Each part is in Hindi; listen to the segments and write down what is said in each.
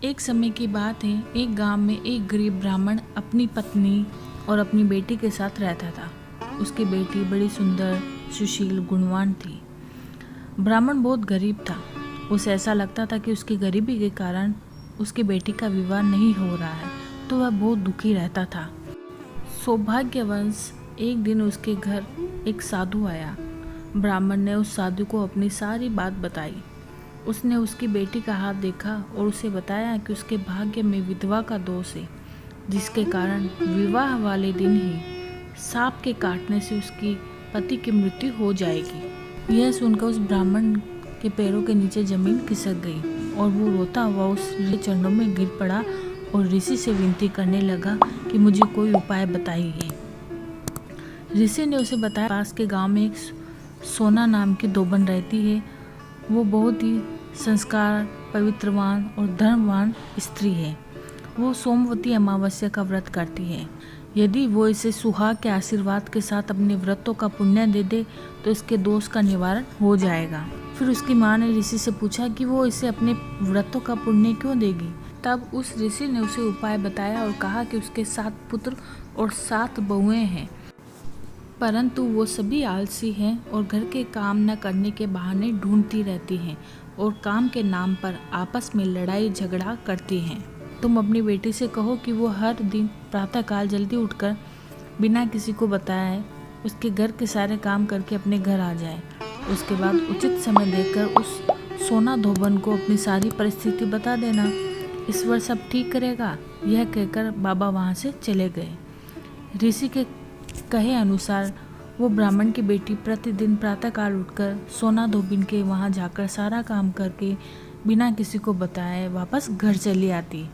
एक समय की बात है, एक गांव में एक गरीब ब्राह्मण अपनी पत्नी और अपनी बेटी के साथ रहता था। उसकी बेटी बड़ी सुंदर, सुशील, गुणवान थी। ब्राह्मण बहुत गरीब था। उसे ऐसा लगता था कि उसकी गरीबी के कारण उसकी बेटी का विवाह नहीं हो रहा है, तो वह बहुत दुखी रहता था। सौभाग्यवश एक दिन उसके घर एक साधु आया। ब्राह्मण ने उस साधु को अपनी सारी बात बताई। उसने उसकी बेटी का हाथ देखा और उसे बताया कि उसके भाग्य में विधवा का दोष है, जिसके कारण विवाह वाले दिन ही सांप के काटने से उसकी पति की मृत्यु हो जाएगी। यह सुनकर उस ब्राह्मण के पैरों के नीचे जमीन खिसक गई और वो रोता हुआ उस चरणों में गिर पड़ा और ऋषि से विनती करने लगा कि मुझे कोई उपाय बताइए। ऋषि ने उसे बताया, पास के गांव में एक सोना नाम की धोबन रहती है। वो बहुत ही संस्कार, पवित्रवान और धर्मवान स्त्री है। वो सोमवती अमावस्या का व्रत करती है। यदि वो इसे सुहाग के आशीर्वाद के साथ अपने व्रतों का पुण्य दे दे तो इसके दोष का निवारण हो जाएगा। फिर उसकी माँ ने ऋषि से पूछा कि वो इसे अपने व्रतों का पुण्य क्यों देगी। तब उस ऋषि ने उसे उपाय बताया और कहा कि उसके 7 पुत्र और 7 बहुएं हैं, परंतु वो सभी आलसी हैं और घर के काम न करने के बहाने ढूंढती रहती हैं और काम के नाम पर आपस में लड़ाई झगड़ा करती हैं। तुम अपनी बेटी से कहो कि वो हर दिन प्रातःकाल जल्दी उठकर बिना किसी को बताए उसके घर के सारे काम करके अपने घर आ जाए। उसके बाद उचित समय देखकर उस सोना धोबन को अपनी सारी परिस्थिति बता देना। ईश्वर सब ठीक करेगा। यह कहकर बाबा वहाँ से चले गए। ऋषि के कहे अनुसार वो ब्राह्मण की बेटी प्रतिदिन प्रातःकाल उठकर सोना धोबिन के वहाँ जाकर सारा काम करके बिना किसी को बताए वापस घर चली आती।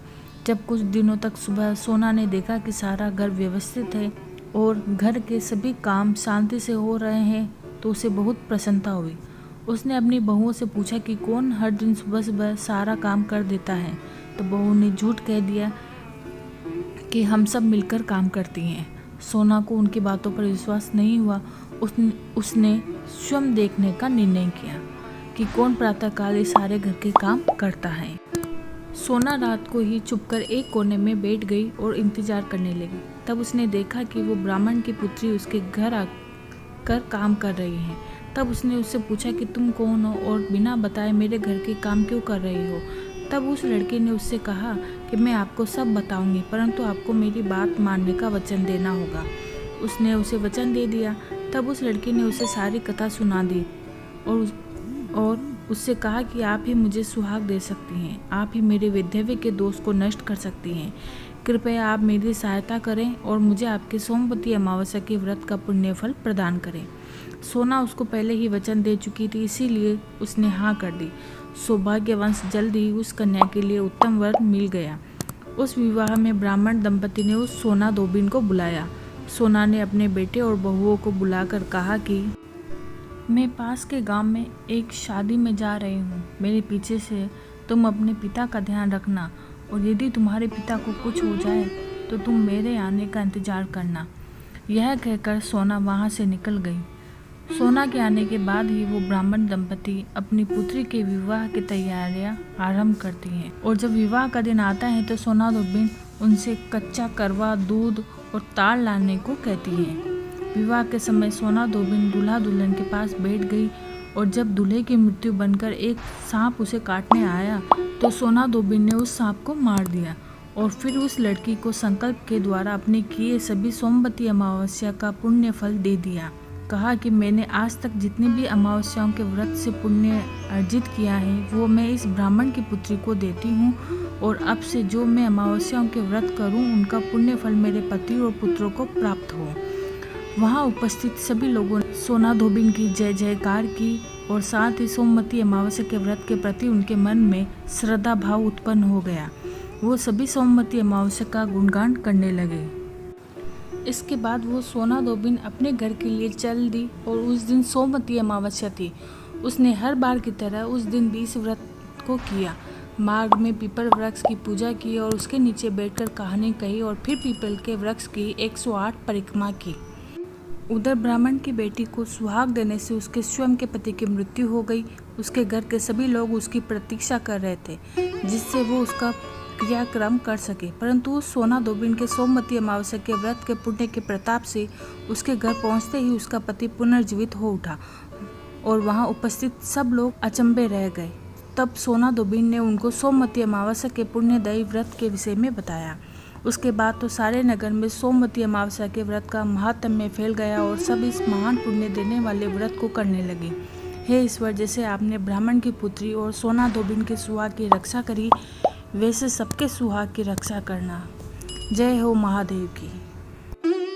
जब कुछ दिनों तक सुबह सोना ने देखा कि सारा घर व्यवस्थित है और घर के सभी काम शांति से हो रहे हैं तो उसे बहुत प्रसन्नता हुई। उसने अपनी बहुओं से पूछा कि कौन हर दिन सुबह सुबह सारा काम कर देता है, तो बहू ने झूठ कह दिया कि हम सब मिलकर काम करती हैं। सोना को उनकी बातों पर विश्वास नहीं हुआ। उसने स्वयं देखने का निर्णय किया कि कौन प्रातःकाल ये सारे घर के काम करता है। सोना रात को ही चुपकर एक कोने में बैठ गई और इंतजार करने लगी। तब उसने देखा कि वो ब्राह्मण की पुत्री उसके घर आकर काम कर रही है। तब उसने उससे पूछा कि तुम कौन हो और बिना बताए मेरे घर के काम क्यों कर रही हो। तब उस लड़के ने उससे कहा कि मैं आपको सब बताऊंगी, परंतु आपको मेरी बात मानने का वचन देना होगा। उसने उसे वचन दे दिया। तब उस लड़के ने उसे सारी कथा सुना दी और उससे कहा कि आप ही मुझे सुहाग दे सकती हैं, आप ही मेरे वैधव्य के दोष को नष्ट कर सकती हैं। कृपया आप मेरी सहायता करें और मुझे आपके सोमवती अमावस्या के व्रत का पुण्य फल प्रदान करें। सोना उसको पहले ही वचन दे चुकी थी, इसीलिए उसने हाँ कर दी। सौभाग्यवश जल्द ही उस कन्या के लिए उत्तम वर मिल गया। उस विवाह में ब्राह्मण दंपति ने उस सोना धोबिन को बुलाया। सोना ने अपने बेटे और बहुओं को बुलाकर कहा कि मैं पास के गांव में एक शादी में जा रही हूँ। मेरे पीछे से तुम अपने पिता का ध्यान रखना और यदि तुम्हारे पिता को कुछ हो जाए तो तुम मेरे आने का इंतजार करना। यह कहकर सोना वहाँ से निकल गई। सोना के आने के बाद ही वो ब्राह्मण दंपति अपनी पुत्री के विवाह की तैयारियां आरंभ करती हैं और जब विवाह का दिन आता है तो सोना धोबिन उनसे कच्चा करवा, दूध और ताड़ लाने को कहती है। विवाह के समय सोना धोबिन दूल्हा दुल्हन के पास बैठ गई और जब दूल्हे की मृत्यु बनकर एक सांप उसे काटने आया तो सोना धोबिन ने उस सांप को मार दिया और फिर उस लड़की को संकल्प के द्वारा अपने किए सभी सोमवती अमावस्या का पुण्य फल दे दिया। कहा कि मैंने आज तक जितनी भी अमावस्याओं के व्रत से पुण्य अर्जित किया है वो मैं इस ब्राह्मण की पुत्री को देती हूँ और अब से जो मैं अमावस्याओं के व्रत करूँ उनका पुण्य फल मेरे पति और पुत्रों को प्राप्त हो। वहाँ उपस्थित सभी लोगों ने सोना धोबिन की जय जयकार की और साथ ही सोमवती अमावस्या के व्रत के प्रति उनके मन में श्रद्धा भाव उत्पन्न हो गया। वो सभी सोमवती अमावस्या का गुणगान करने लगे। इसके बाद वो सोना धोबिन अपने घर के लिए चल दी और उस दिन सोमवती अमावस्या थी। उसने हर बार की तरह उस दिन भी इस व्रत को किया। मार्ग में पीपल वृक्ष की पूजा की और उसके नीचे बैठकर कहानी कही और फिर पीपल के वृक्ष की 108 परिक्रमा की। उधर ब्राह्मण की बेटी को सुहाग देने से उसके स्वयं के पति की मृत्यु हो गई। उसके घर के सभी लोग उसकी प्रतीक्षा कर रहे थे जिससे वो उसका क्रियाक्रम कर सके, परंतु सोना धोबिन के सोमवती अमावस्या के व्रत के पुण्य के प्रताप से उसके घर पहुंचते ही उसका पति पुनर्जीवित हो उठा और वहां उपस्थित सब लोग अचंभे रह गए। तब सोना धोबिन ने उनको सोमवती अमावस्या के पुण्यदायी व्रत के विषय में बताया। उसके बाद तो सारे नगर में सोमवती अमावस्या के व्रत का महात्म्य फैल गया और सब इस महान पुण्य देने वाले व्रत को करने लगे। हे ईश्वर, जैसे आपने ब्राह्मण की पुत्री और सोना धोबिन के सुहाग की रक्षा करी, वैसे सबके सुहाग की रक्षा करना। जय हो महादेव की।